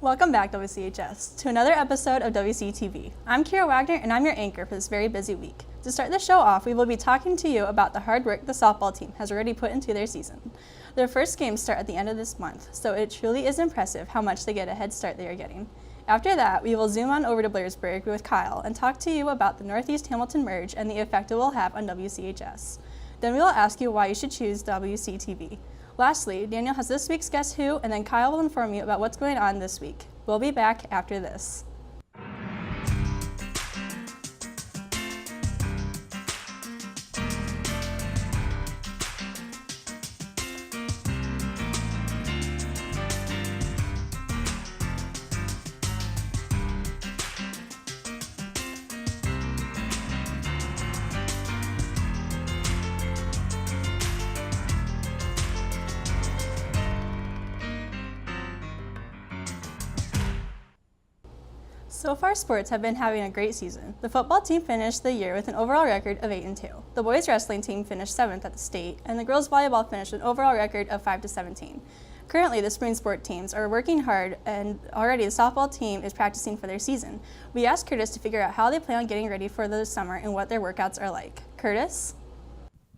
Welcome back, WCHS, to another episode of Wctv. I'm Kira Wagner, and I'm your anchor for this very busy week. To start the show off, we will be talking to you about the hard work the softball team has already put into their season. Their first games start at the end of this month, so it truly is impressive how much they get a head start they are getting. After that, we will zoom on over to Blairsburg with Kyle and talk to you about the Northeast Hamilton merge and the effect it will have on WCHS. Then we will ask you why you should choose WCTV. Lastly, Daniel has this week's Guess Who, and then Kyle will inform you about what's going on this week. We'll be back after this. So far, sports have been having a great season. The football team finished the year with an overall record of 8-2. The boys wrestling team finished 7th at the state, and the girls volleyball finished with an overall record of 5-17. Currently, the spring sport teams are working hard, and already the softball team is practicing for their season. We asked Curtis to figure out how they plan on getting ready for the summer and what their workouts are like. Curtis?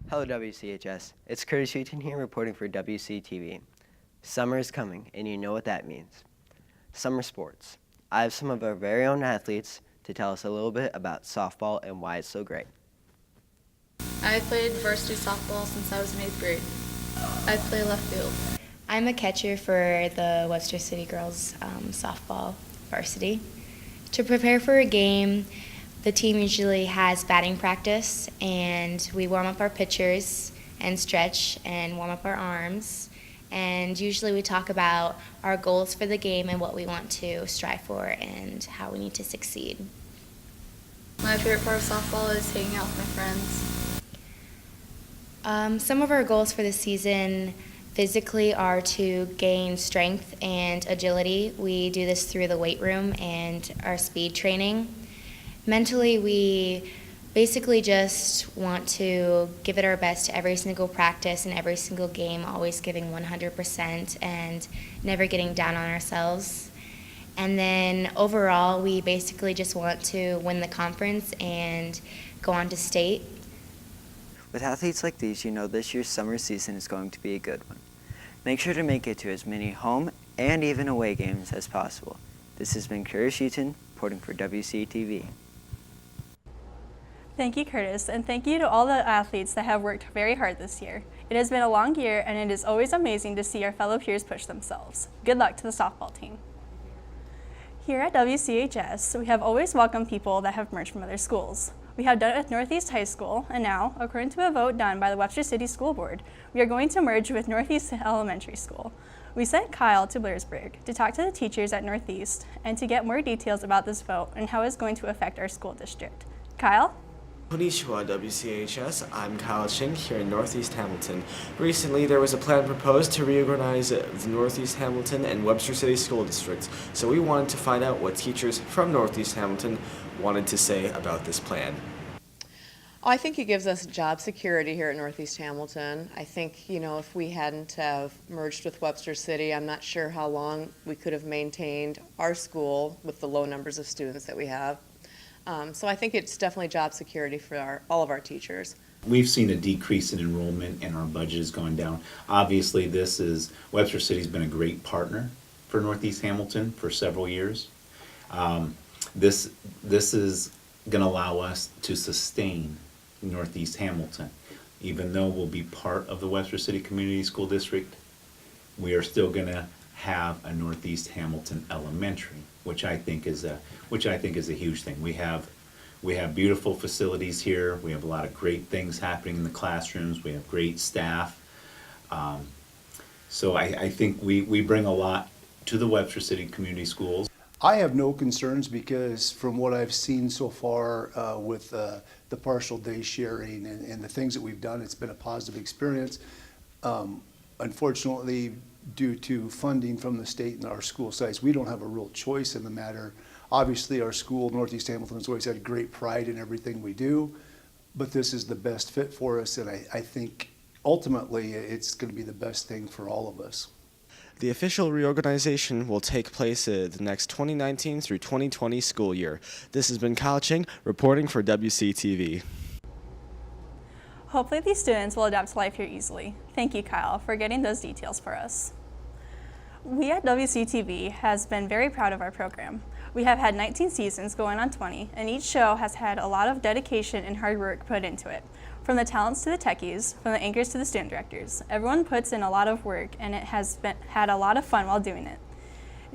Hello, WCHS. It's Curtis Wheaton here reporting for WCTV. Summer is coming, and you know what that means. Summer sports. I have some of our very own athletes to tell us a little bit about softball and why it's so great. I played varsity softball since I was in 8th grade. I play left field. I'm a catcher for the Webster City Girls softball varsity. To prepare for a game, the team usually has batting practice, and we warm up our pitchers and stretch and warm up our arms. And usually we talk about our goals for the game and what we want to strive for and how we need to succeed. My favorite part of softball is hanging out with my friends. Some of our goals for the season physically are to gain strength and agility. We do this through the weight room and our speed training. Mentally, we basically just want to give it our best to every single practice and every single game, always giving 100% and never getting down on ourselves. And then overall, we basically just want to win the conference and go on to state. With athletes like these, you know this year's summer season is going to be a good one. Make sure to make it to as many home and even away games as possible. This has been Curtis Eaton, reporting for WCTV. Thank you, Curtis, and thank you to all the athletes that have worked very hard this year. It has been a long year, and it is always amazing to see our fellow peers push themselves. Good luck to the softball team. Here at WCHS, we have always welcomed people that have merged from other schools. We have done it with Northeast High School, and now, according to a vote done by the Webster City School Board, we are going to merge with Northeast Elementary School. We sent Kyle to Blairsburg to talk to the teachers at Northeast and to get more details about this vote and how it's going to affect our school district. Kyle? Konnichiwa, WCHS. I'm Kyle Ching here in Northeast Hamilton. Recently, there was a plan proposed to reorganize the Northeast Hamilton and Webster City School Districts, so we wanted to find out what teachers from Northeast Hamilton wanted to say about this plan. I think it gives us job security here at Northeast Hamilton. I think, if we hadn't have merged with Webster City, I'm not sure how long we could have maintained our school with the low numbers of students that we have. So I think it's definitely job security for all of our teachers. We've seen a decrease in enrollment and our budget has gone down. Obviously, Webster City's been a great partner for Northeast Hamilton for several years. This is going to allow us to sustain Northeast Hamilton. Even though we'll be part of the Webster City Community School District, we are still going to have a Northeast Hamilton Elementary, which I think is a huge thing. We have beautiful facilities here. We have a lot of great things happening in the classrooms. We have great staff. So I think we bring a lot to the Webster City Community Schools. I have no concerns because from what I've seen so far with the partial day sharing and the things that we've done, it's been a positive experience. Unfortunately, due to funding from the state and our school sites, we don't have a real choice in the matter. Obviously, our school, Northeast Hamilton, has always had great pride in everything we do, but this is the best fit for us, and I think ultimately it's going to be the best thing for all of us. The official reorganization will take place the next 2019 through 2020 school year. This has been Kyle Ching reporting for WCTV. Hopefully these students will adapt to life here easily. Thank you, Kyle, for getting those details for us. We at WCTV has been very proud of our program. We have had 19 seasons going on 20, and each show has had a lot of dedication and hard work put into it. From the talents to the techies, from the anchors to the student directors, everyone puts in a lot of work, and it has had a lot of fun while doing it.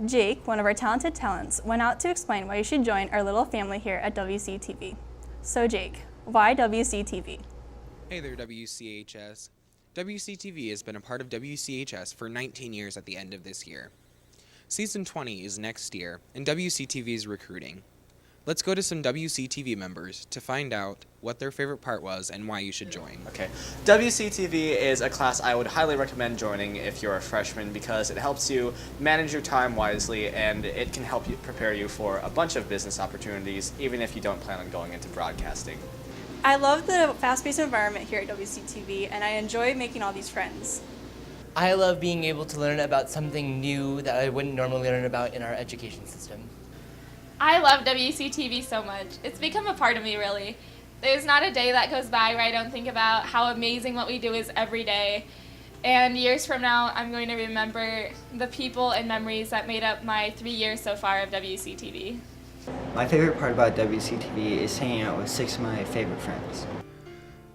Jake, one of our talented talents, went out to explain why you should join our little family here at WCTV. So Jake, why WCTV? Hey there, WCHS. WCTV has been a part of WCHS for 19 years at the end of this year. Season 20 is next year, and WCTV is recruiting. Let's go to some WCTV members to find out what their favorite part was and why you should join. Okay, WCTV is a class I would highly recommend joining if you're a freshman because it helps you manage your time wisely and it can help you prepare you for a bunch of business opportunities even if you don't plan on going into broadcasting. I love the fast-paced environment here at WCTV, and I enjoy making all these friends. I love being able to learn about something new that I wouldn't normally learn about in our education system. I love WCTV so much. It's become a part of me, really. There's not a day that goes by where I don't think about how amazing what we do is every day. And years from now, I'm going to remember the people and memories that made up my 3 years so far of WCTV. My favorite part about WCTV is hanging out with 6 of my favorite friends.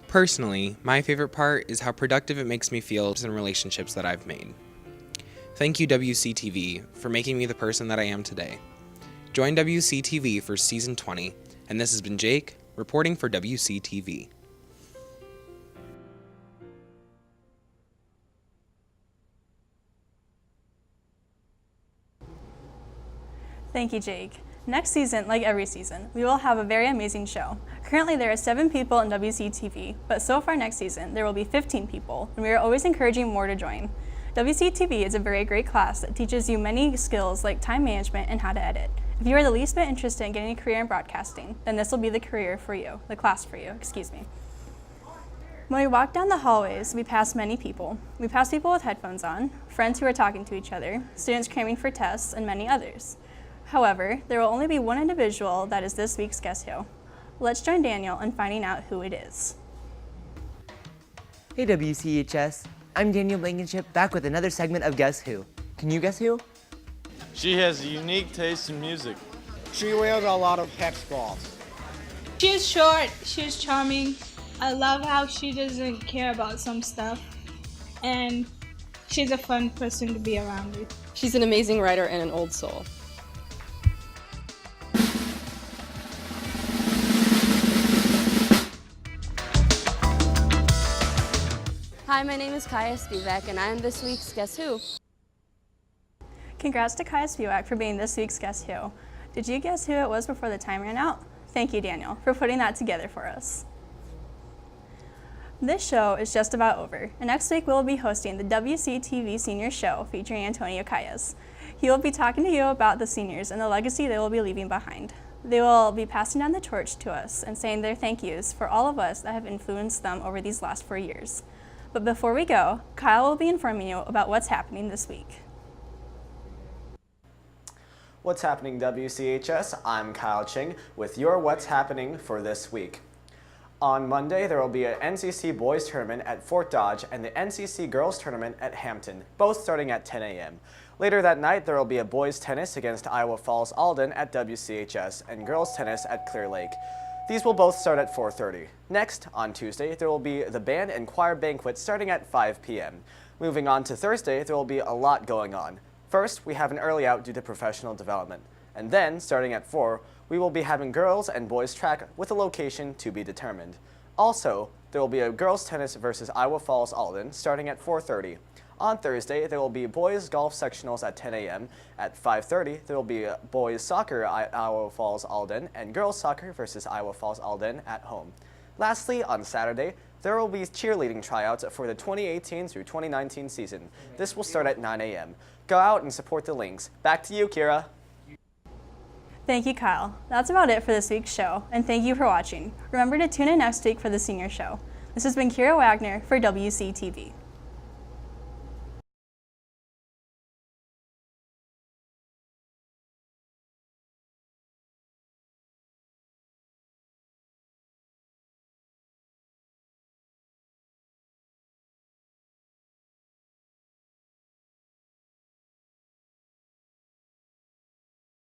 Personally, my favorite part is how productive it makes me feel in relationships that I've made. Thank you, WCTV, for making me the person that I am today. Join WCTV for Season 20, and this has been Jake, reporting for WCTV. Thank you, Jake. Next season, like every season, we will have a very amazing show. Currently, there are 7 people in WCTV, but so far next season, there will be 15 people, and we are always encouraging more to join. WCTV is a very great class that teaches you many skills like time management and how to edit. If you are the least bit interested in getting a career in broadcasting, then this will be the class for you, excuse me. When we walk down the hallways, we pass many people. We pass people with headphones on, friends who are talking to each other, students cramming for tests, and many others. However, there will only be one individual that is this week's Guess Who. Let's join Daniel in finding out who it is. Hey WCHS, I'm Daniel Blankenship back with another segment of Guess Who. Can you guess who? She has a unique taste in music. She wears a lot of headscarves. She's short, she's charming. I love how she doesn't care about some stuff. And she's a fun person to be around with. She's an amazing writer and an old soul. Hi, my name is Kaya Spivak, and I am this week's Guess Who. Congrats to Kaya Spivak for being this week's Guess Who. Did you guess who it was before the time ran out? Thank you, Daniel, for putting that together for us. This show is just about over, and next week we'll be hosting the WCTV Senior Show featuring Antonio Calles. He will be talking to you about the seniors and the legacy they will be leaving behind. They will be passing down the torch to us and saying their thank yous for all of us that have influenced them over these last 4 years. But before we go, Kyle will be informing you about what's happening this week. What's happening, WCHS? I'm Kyle Ching with your What's Happening for this week. On Monday, there will be an NCC Boys Tournament at Fort Dodge and the NCC Girls Tournament at Hampton, both starting at 10 a.m. Later that night, there will be a boys tennis against Iowa Falls Alden at WCHS and girls tennis at Clear Lake. These will both start at 4:30. Next, on Tuesday, there will be the band and choir banquet starting at 5 p.m. Moving on to Thursday, there will be a lot going on. First, we have an early out due to professional development. And then, starting at 4, we will be having girls and boys track with a location to be determined. Also, there will be a girls tennis versus Iowa Falls Alden starting at 4:30. On Thursday, there will be boys golf sectionals at 10 a.m. At 5:30, there will be boys soccer at Iowa Falls Alden and girls soccer versus Iowa Falls Alden at home. Lastly, on Saturday, there will be cheerleading tryouts for the 2018 through 2019 season. This will start at 9 a.m. Go out and support the Lynx. Back to you, Kira. Thank you, Kyle. That's about it for this week's show, and thank you for watching. Remember to tune in next week for the senior show. This has been Kira Wagner for WCTV.